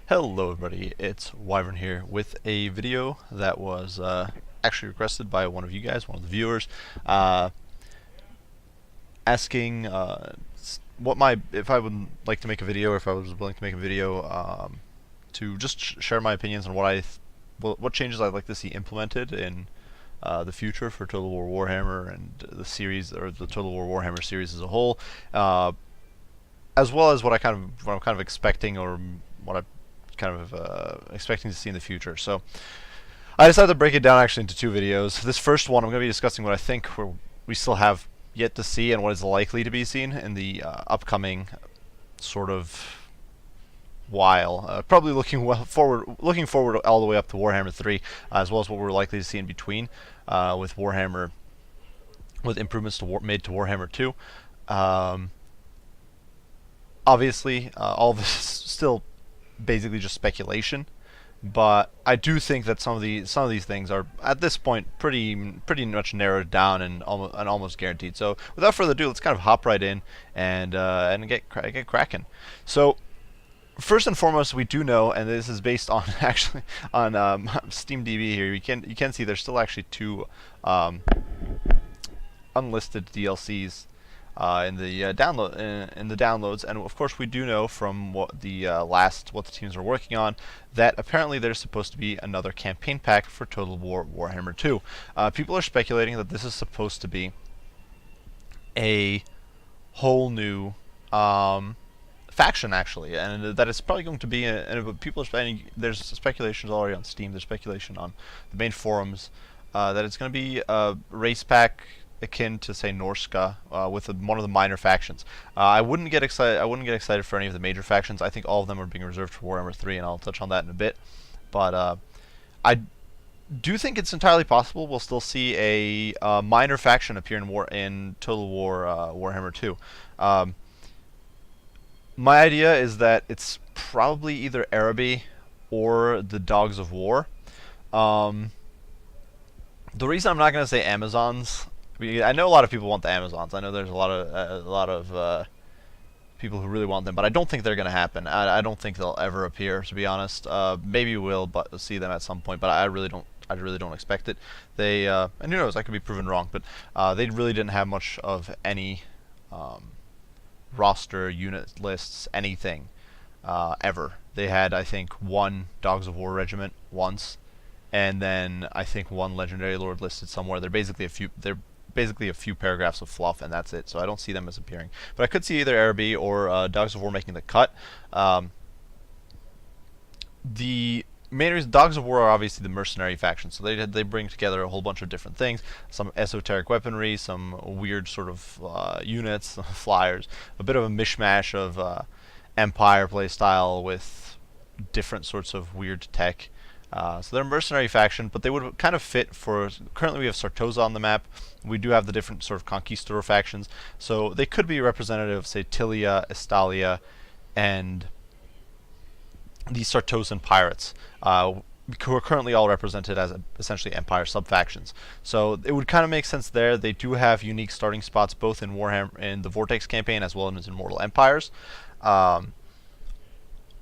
Hello everybody, it's Wyvern here with a video that was actually requested by one of you guys, one of the viewers, uh, asking if I would like to make a video, or if I was willing to make a video to just share my opinions on what changes I'd like to see implemented in the future for Total War Warhammer and the series, or the Total War Warhammer series as a whole, as well as what I'm kind of expecting, or what I'm kind of expecting to see in the future. So I decided to break it down actually into two videos. This first one, I'm going to be discussing what I think we still have yet to see and what is likely to be seen in the upcoming sort of while. Probably looking forward all the way up to Warhammer 3, as well as what we're likely to see in between with Warhammer, with improvements made to Warhammer 2. Obviously, all of this is still basically just speculation, but I do think that some of these things are at this point pretty much narrowed down and almost guaranteed. So without further ado, let's kind of hop right in and get cracking. So first and foremost, we do know, and this is based on actually on SteamDB here. You can see there's still actually two unlisted DLCs in the downloads, and of course we do know from what the teams are working on that apparently there's supposed to be another campaign pack for Total War Warhammer 2. People are speculating that this is supposed to be a whole new faction actually, and that it's probably going to be people are spending. There's speculations already on Steam. There's speculation on the main forums that it's going to be a race pack akin to, say, Norska, with one of the minor factions. I wouldn't get excited for any of the major factions. I think all of them are being reserved for Warhammer 3, and I'll touch on that in a bit. But I do think it's entirely possible we'll still see a minor faction appear in Total War Warhammer 2. My idea is that it's probably either Araby or the Dogs of War. The reason I'm not going to say Amazons, I know a lot of people want the Amazons. I know there's a lot of people who really want them, but I don't think they're going to happen. I don't think they'll ever appear, to be honest. Maybe we'll see them at some point, but I really don't expect it. They and who knows, I could be proven wrong, but they really didn't have much of any roster, unit lists, anything ever. They had, I think, one Dogs of War regiment once, and then I think one legendary lord listed somewhere. They're basically a few paragraphs of fluff, and that's it. So I don't see them as appearing. But I could see either Araby or Dogs of War making the cut. The main reason, Dogs of War are obviously the mercenary faction, so they bring together a whole bunch of different things, some esoteric weaponry, some weird sort of units, flyers, a bit of a mishmash of Empire playstyle with different sorts of weird tech. So they're a mercenary faction, but they would kind of fit for. Currently, we have Sartosa on the map. We do have the different sort of conquistador factions, so they could be representative of, say, Tilia, Estalia, and the Sartosan pirates, who are currently all represented as essentially Empire subfactions. So it would kind of make sense there. They do have unique starting spots both in Warhammer, in the Vortex campaign, as well as in Mortal Empires.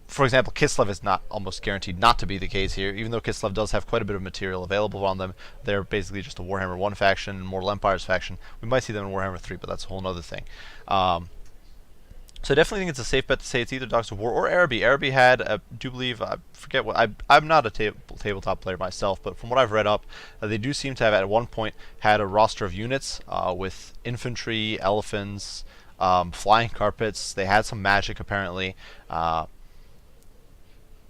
For example, Kislev is not almost guaranteed not to be the case here, even though Kislev does have quite a bit of material available on them. They're basically just a Warhammer 1 faction, Mortal Empires faction. We might see them in Warhammer 3, but that's a whole other thing. So I definitely think it's a safe bet to say it's either Dogs of War or Araby. Araby had, I do believe, I forget what, I'm not a tabletop player myself, but from what I've read up, they do seem to have at one point had a roster of units with infantry, elephants, flying carpets. They had some magic apparently.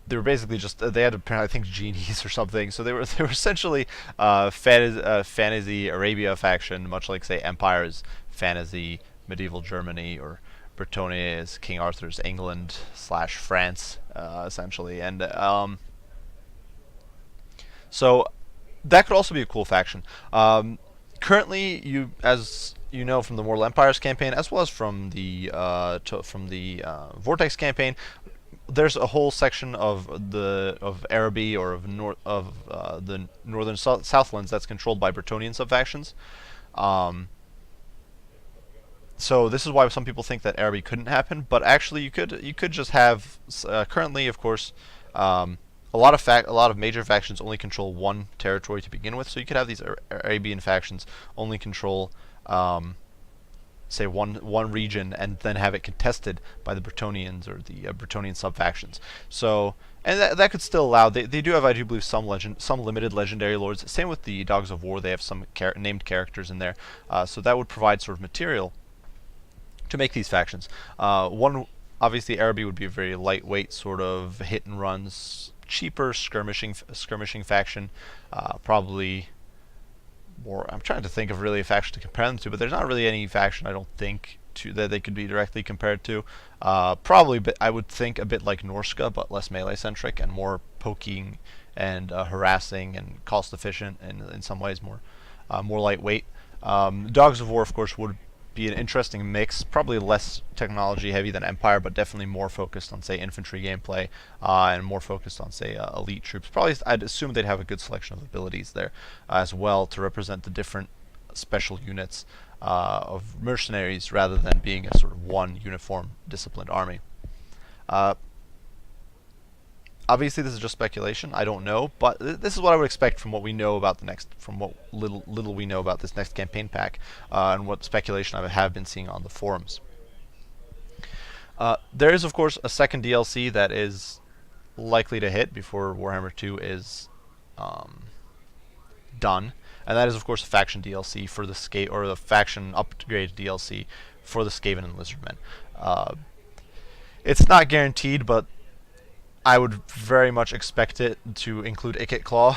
They were basically just, they had, I think, genies or something. So they were essentially fantasy Arabia faction, much like, say, Empire's fantasy medieval Germany, or Bretonnia's King Arthur's England / France, essentially. And so that could also be a cool faction. Currently, as you know from the Mortal Empires campaign, as well as from the Vortex campaign, there's a whole section of Araby, or of the northern Southlands, that's controlled by Bretonnian subfactions. So this is why some people think that Araby couldn't happen, but actually you could just have currently, of course, A lot of major factions only control one territory to begin with, so you could have these Arabian factions only control, say, one region, and then have it contested by the Bretonnians or the Bretonnian sub-factions. So, and that could still allow. They do have, I do believe, some limited legendary lords. Same with the Dogs of War. They have some named characters in there, so that would provide sort of material to make these factions. One, obviously, Araby would be a very lightweight sort of hit and runs, cheaper skirmishing faction, probably more. I'm trying to think of really a faction to compare them to, but there's not really any faction, I don't think, that they could be directly compared to. Probably, but I would think a bit like Norska, but less melee centric and more poking and harassing and cost efficient, and in some ways more lightweight. Dogs of War, of course, would be an interesting mix, probably less technology heavy than Empire, but definitely more focused on, say, infantry gameplay, and more focused on, say, elite troops. Probably, I'd assume they'd have a good selection of abilities there as well to represent the different special units of mercenaries, rather than being a sort of one uniform disciplined army. Obviously, this is just speculation. I don't know, but this is what I would expect from what we know about from what little we know about this next campaign pack, and what speculation I have been seeing on the forums. There is, of course, a second DLC that is likely to hit before Warhammer 2 is done, and that is, of course, a faction DLC for the or the faction upgrade DLC for the Skaven and Lizardmen. It's not guaranteed, but I would very much expect it to include Ikit Claw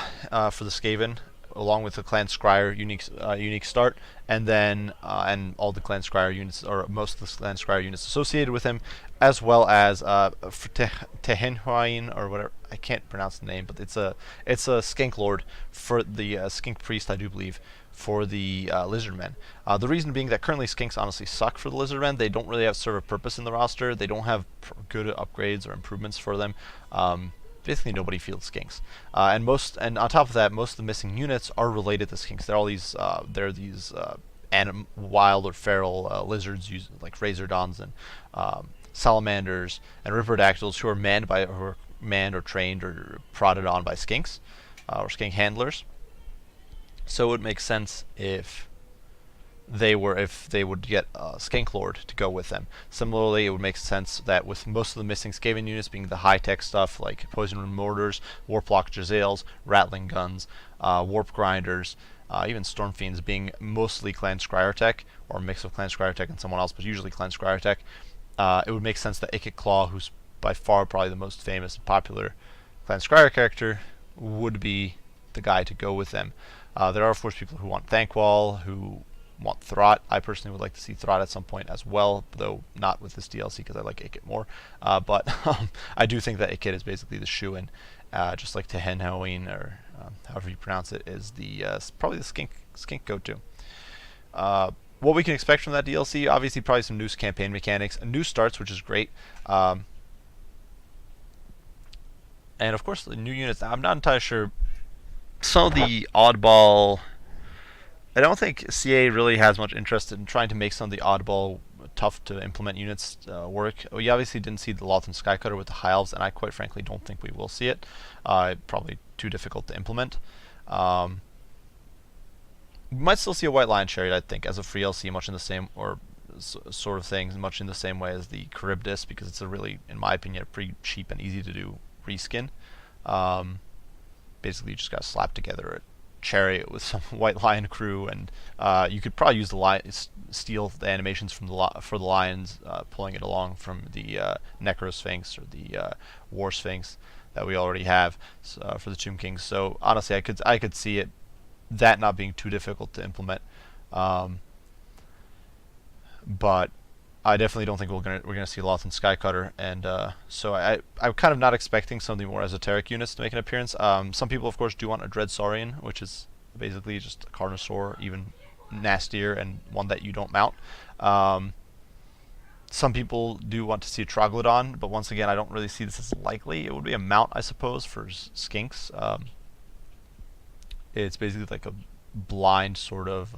for the Skaven, along with the Clan Scryer unique start, and then and all the Clan Scryer units, or most of the Clan Scryer units associated with him, as well as Tehenhuain, or whatever, I can't pronounce the name, but it's a Skink Lord for the Skink Priest, I do believe, for the Lizardmen. The reason being that currently Skinks honestly suck for the Lizardmen. They don't really have serve a purpose in the roster. They don't have good upgrades or improvements for them. Basically, nobody fields Skinks, and on top of that, most of the missing units are related to Skinks. They're these wild or feral lizards, like Razordons and salamanders and Ripperdactyls, who are manned or trained or prodded on by Skinks or Skink handlers. So it would make sense if they would get Skink Lord to go with them. Similarly, it would make sense that with most of the missing Skaven units being the high-tech stuff like Poison Rune Mortars, Warplock Jezzails, Rattling Guns, Warp Grinders, even Storm Fiends being mostly Clan Scryer tech, or a mix of Clan Scryer tech and someone else, but usually Clan Scryer tech, it would make sense that Ikit Claw, who's by far probably the most famous and popular Clan Scryer character, would be the guy to go with them. There are, of course, people who want Thankwall, who want Throt. I personally would like to see Throt at some point as well, though not with this DLC because I like Ikit more. But I do think that Ikit is basically the shoe-in, just like Tehenhoin, or however you pronounce it, is the probably the skink go-to. What we can expect from that DLC, obviously probably some new campaign mechanics, new starts, which is great. And of course the new units. I'm not entirely sure. Some of the oddball, I don't think CA really has much interest in trying to make some of the oddball, tough to implement units work. We obviously didn't see the Lothran Skycutter with the High Elves, and I quite frankly don't think we will see it. Probably too difficult to implement. We might still see a White Lion Chariot, I think, as a free LC, much in the same, or sort of thing, much in the same way as the Charybdis, because it's a really, in my opinion, a pretty cheap and easy to do reskin. Basically, you just got to slap together a chariot with some White Lion crew, and you could probably use steal the animations from for the lions, pulling it along from the Necrosphinx or the War Sphinx that we already have for the Tomb Kings. So honestly, I could see that not being too difficult to implement, but I definitely don't think we're gonna see Lothran Skycutter, and so I'm kind of not expecting some of the more esoteric units to make an appearance. Some people, of course, do want a Dread Saurian, which is basically just a Carnosaur, even nastier, and one that you don't mount. Some people do want to see a Troglodon, but once again, I don't really see this as likely. It would be a mount, I suppose, for Skinks. It's basically like a blind sort of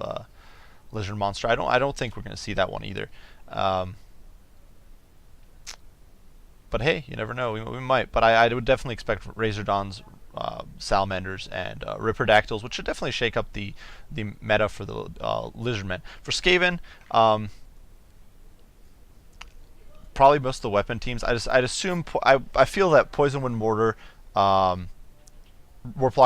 lizard monster. I don't think we're going to see that one either. But hey, you never know. We might. But I would definitely expect Razordons, Salamanders, and Ripperdactyls, which should definitely shake up the meta for the Lizardmen. For Skaven, probably most of the weapon teams. I'd assume I feel that Poison Wind Mortar, Warplock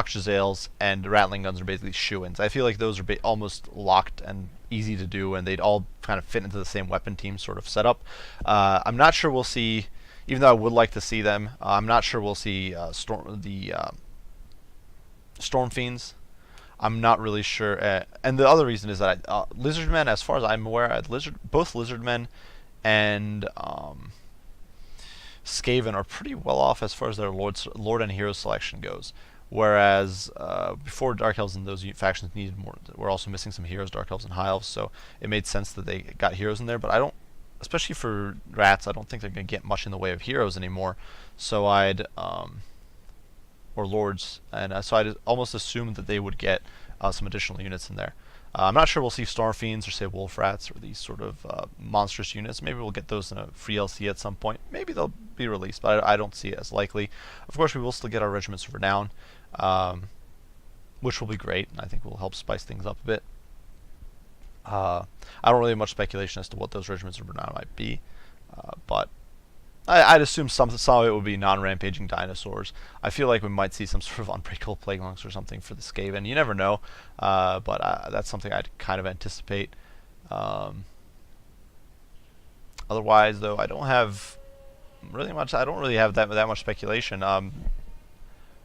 Jezzails, and Rattling Guns are basically shoo-ins. I feel like those are almost locked and easy to do, and they'd all kind of fit into the same weapon team sort of setup. I'm not sure we'll see, even though I would like to see them, I'm not sure we'll see Storm Fiends. I'm not really sure. And the other reason is that Lizardmen, as far as I'm aware, both Lizardmen and Skaven are pretty well off as far as their Lord and Hero selection goes. Whereas before Dark Elves and those factions needed more, we're also missing some heroes, Dark Elves and High Elves, so it made sense that they got heroes in there. But I don't, especially for Rats, I don't think they're going to get much in the way of heroes anymore. So or Lords, and so I'd almost assume that they would get some additional units in there. I'm not sure we'll see Storm Fiends or say Wolf Rats or these sort of monstrous units. Maybe we'll get those in a free LC at some point. Maybe they'll be released, but I don't see it as likely. Of course, we will still get our Regiments of Renown, which will be great, and I think will help spice things up a bit. I don't really have much speculation as to what those Regiments of Renown might be, but I'd assume some of it would be non-rampaging dinosaurs. I feel like we might see some sort of unbreakable plague monks or something for the Skaven. You never know, but that's something I'd kind of anticipate. Otherwise, though, I don't have really much. I don't really have that much speculation.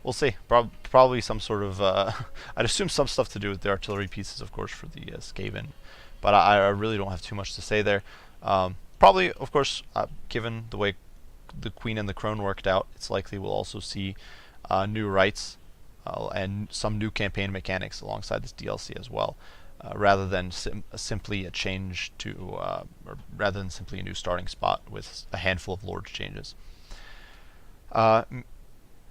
We'll see. Probably some sort of. I'd assume some stuff to do with the artillery pieces, of course, for the Skaven, but I really don't have too much to say there. Probably, of course, given the way the Queen and the Crone worked out, it's likely we'll also see new rights and some new campaign mechanics alongside this DLC as well, rather than simply a change to, or rather than simply a new starting spot with a handful of Lords changes.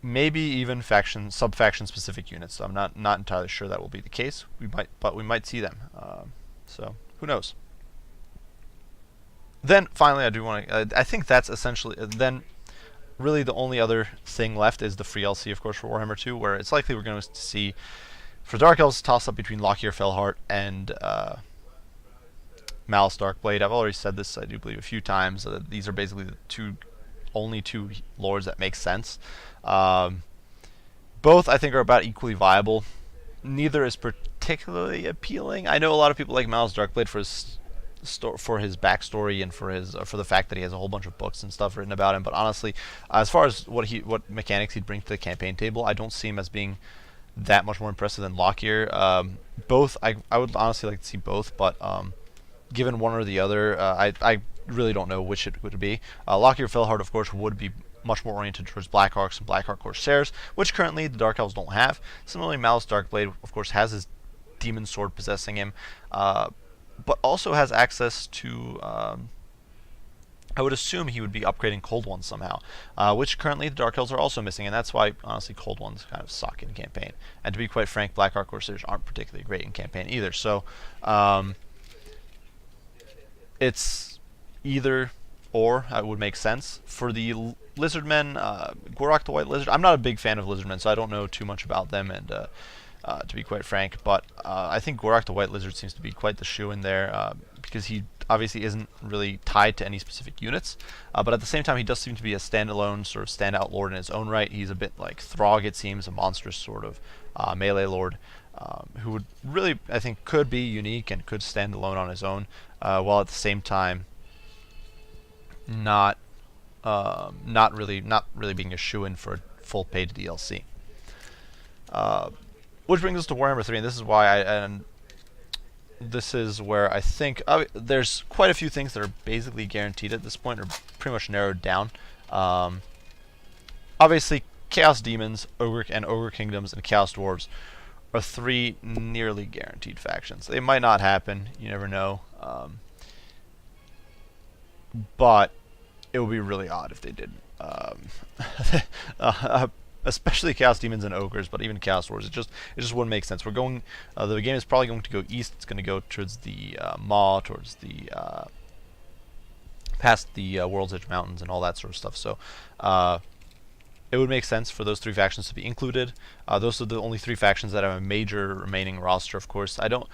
Maybe even sub-faction specific units. So I'm not entirely sure that will be the case. We might see them. So who knows? Then finally, I do want to. I think that's essentially. Then, really, the only other thing left is the free LC, of course, for Warhammer 2, where it's likely we're going to see, for Dark Elves, toss up between Lockyer Fellheart and Malice Darkblade. I've already said this, I do believe, a few times. These are basically the only two lords that make sense. Both, I think, are about equally viable. Neither is particularly appealing. I know a lot of people like Malice Darkblade for his backstory and for the fact that he has a whole bunch of books and stuff written about him. But honestly, as far as what mechanics he'd bring to the campaign table, I don't see him as being that much more impressive than Lockyer. Both, I would honestly like to see both, but given one or the other, I really don't know which it would be. Lockyer Fellheart, of course, would be much more oriented towards Blackhawks and Blackhawk Corsairs, which currently the Dark Elves don't have. Similarly, Malice Darkblade, of course, has his demon sword possessing him, but also has access to, I would assume he would be upgrading Cold Ones somehow, which currently the Dark Elves are also missing, and that's why, honestly, Cold Ones kind of suck in campaign. And to be quite frank, Blackhawk Corsairs aren't particularly great in campaign either, so it's either or would make sense. For the Lizardmen, Gorok the White Lizard, I'm not a big fan of Lizardmen, so I don't know too much about them, and to be quite frank, but I think Gorok the White Lizard seems to be quite the shoe in there, because he obviously isn't really tied to any specific units, but at the same time he does seem to be a standalone sort of standout lord in his own right. He's a bit like Throg, it seems, a monstrous sort of melee lord, who would really, I think, could be unique and could stand alone on his own, while at the same time not really being a shoe-in for a full paid DLC. Which brings us to Warhammer 3, and this is why this is where I think there's quite a few things that are basically guaranteed at this point, or pretty much narrowed down. Obviously, Chaos Demons, Ogre Kingdoms, and Chaos Dwarves are three nearly guaranteed factions. They might not happen, you never know, but it would be really odd if they didn't. Especially Chaos Demons and Ogres, but even Chaos Dwarves, it just wouldn't make sense. We're going, the game is probably going to go east. It's going to go towards the Maw, towards the past the World's Edge Mountains and all that sort of stuff. So it would make sense for those 3 factions to be included. Those are the only 3 factions that have a major remaining roster. Of course, I don't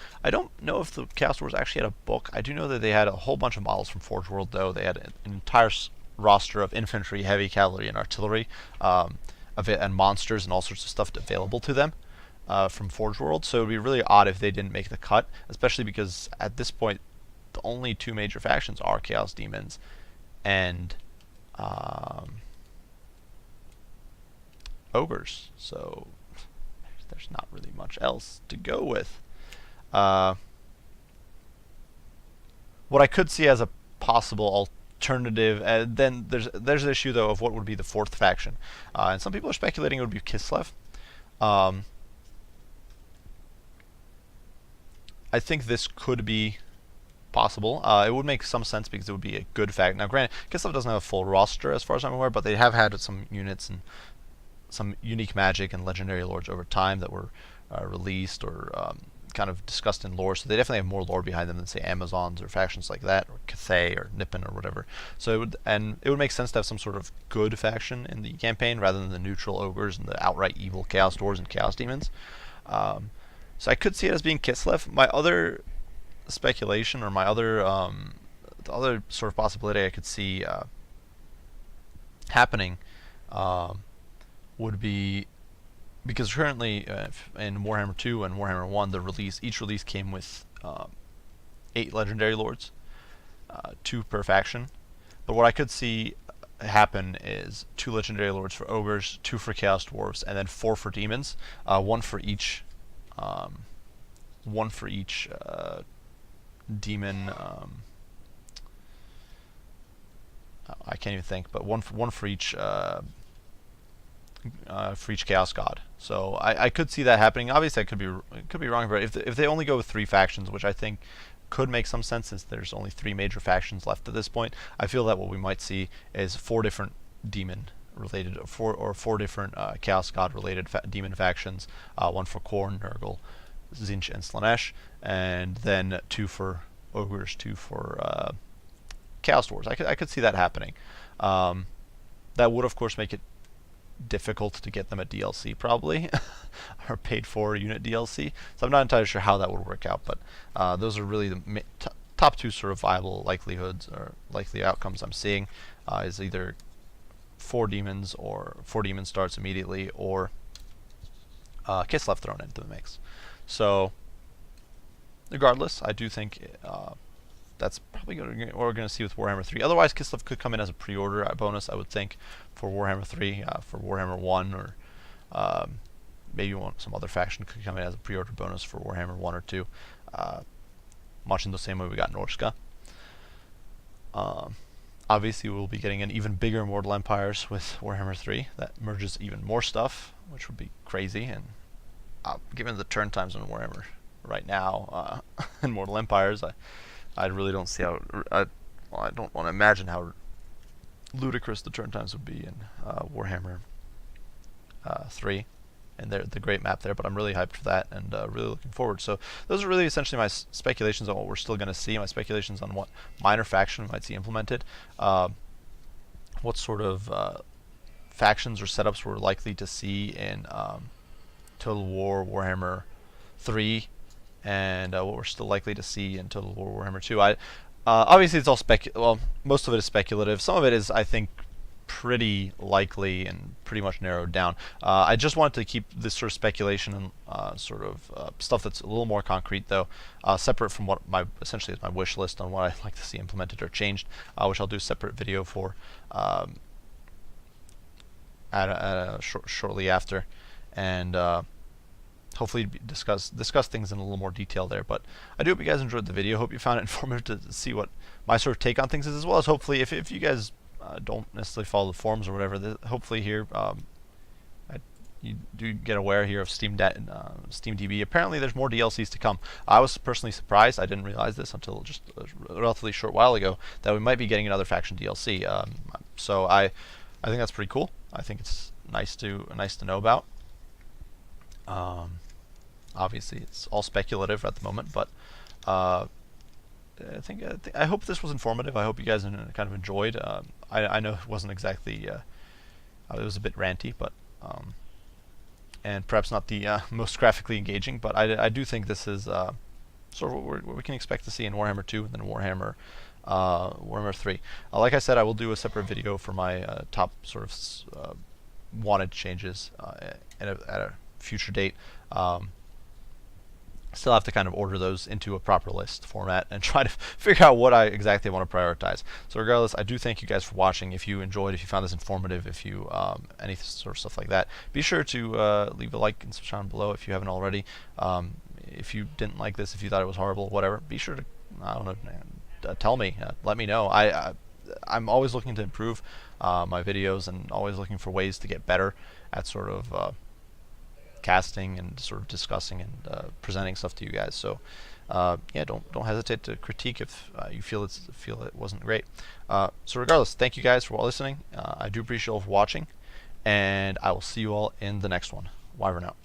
know if the Chaos Wars actually had a book. I do know that they had a whole bunch of models from Forge World, though. They had an entire roster of infantry, heavy cavalry, and artillery, and monsters and all sorts of stuff available to them from Forge World. So it would be really odd if they didn't make the cut, especially because at this point the only 2 major factions are Chaos Demons and Ogres. So there's not really much else to go with. What I could see as a possible alternative, then there's the issue though of what would be the 4th faction, and some people are speculating it would be Kislev. I think this could be possible. It would make some sense because it would be a good faction. Now, granted, Kislev doesn't have a full roster as far as I'm aware, but they have had some units and some unique magic and legendary lords over time that were released or kind of discussed in lore. So they definitely have more lore behind them than, say, Amazons or factions like that, or Cathay or Nippon or whatever. So it would make sense to have some sort of good faction in the campaign rather than the neutral ogres and the outright evil Chaos Dwarves and Chaos Demons. So I could see it as being Kislev. My other speculation, or my other the other sort of possibility I could see happening would be, because currently in Warhammer 2 and Warhammer 1, each release came with 8 legendary lords, 2 per faction. But what I could see happen is 2 legendary lords for ogres, 2 for chaos dwarves, and then 4 for demons, one for each demon. I can't even think, but one for each chaos god. So I could see that happening. Obviously, I could be wrong, but if they only go with 3 factions, which I think could make some sense since there's only 3 major factions left at this point, I feel that what we might see is 4 different demon related, 4 different chaos god related demon factions, one for Khorne, Nurgle, Tzeentch, and Slaanesh, and then 2 for ogres, 2 for chaos dwarves. I could see that happening. That would of course make it difficult to get them a DLC probably, or paid for unit DLC. So I'm not entirely sure how that would work out, but those are really the top 2 sort of viable likelihoods or likely outcomes I'm seeing, is either 4 demons or 4 demon starts immediately, or Kislev thrown into the mix. So regardless, I do think that's probably what we're going to see with Warhammer 3. Otherwise, Kislev could come in as a pre-order bonus, I would think, for Warhammer 3, for Warhammer 1, or maybe some other faction could come in as a pre-order bonus for Warhammer 1 or 2, much in the same way we got Norska. Obviously, we'll be getting an even bigger Mortal Empires with Warhammer 3 that merges even more stuff, which would be crazy. And given the turn times on Warhammer right now in Mortal Empires, I really don't see how. I don't want to imagine how ludicrous the turn times would be in Warhammer 3, and the great map there. But I'm really hyped for that, and really looking forward. So those are really essentially my speculations on what we're still going to see. My speculations on what minor faction we might see implemented, what sort of factions or setups we're likely to see in Total War Warhammer 3. And what we're still likely to see in Total War Warhammer 2. Obviously, it's all well, most of it is speculative. Some of it is, I think, pretty likely and pretty much narrowed down. I just wanted to keep this sort of speculation and sort of stuff that's a little more concrete, though, separate from what essentially is my wish list on what I'd like to see implemented or changed, which I'll do a separate video for shortly after, and hopefully discuss things in a little more detail there. But I do hope you guys enjoyed the video. Hope you found it informative to see what my sort of take on things is, as well as hopefully if you guys don't necessarily follow the forums or whatever, hopefully here you do get aware here of SteamDB. Apparently there's more DLCs to come. I was personally surprised. I didn't realize this until just a relatively short while ago, that we might be getting another faction DLC. So I think that's pretty cool. I think it's nice to know about. Obviously, it's all speculative at the moment, but I hope this was informative. I hope you guys kind of enjoyed. I know it wasn't exactly. It was a bit ranty, but and perhaps not the most graphically engaging. But I do think this is sort of what we can expect to see in Warhammer 2 and then Warhammer 3. Like I said, I will do a separate video for my top sort of wanted changes at a future date. Still have to kind of order those into a proper list format and try to figure out what I exactly want to prioritize. So regardless, I do thank you guys for watching. If you enjoyed, if you found this informative, if you any sort of stuff like that, be sure to leave a like and subscribe below if you haven't already. If you didn't like this, if you thought it was horrible, whatever, be sure to, I don't know, tell me, let me know. I'm always looking to improve my videos and always looking for ways to get better at sort of casting and sort of discussing and presenting stuff to you guys. So yeah, don't hesitate to critique if you feel it wasn't great. So regardless, thank you guys for listening. I do appreciate you all for watching, and I will see you all in the next one. Wyvern out.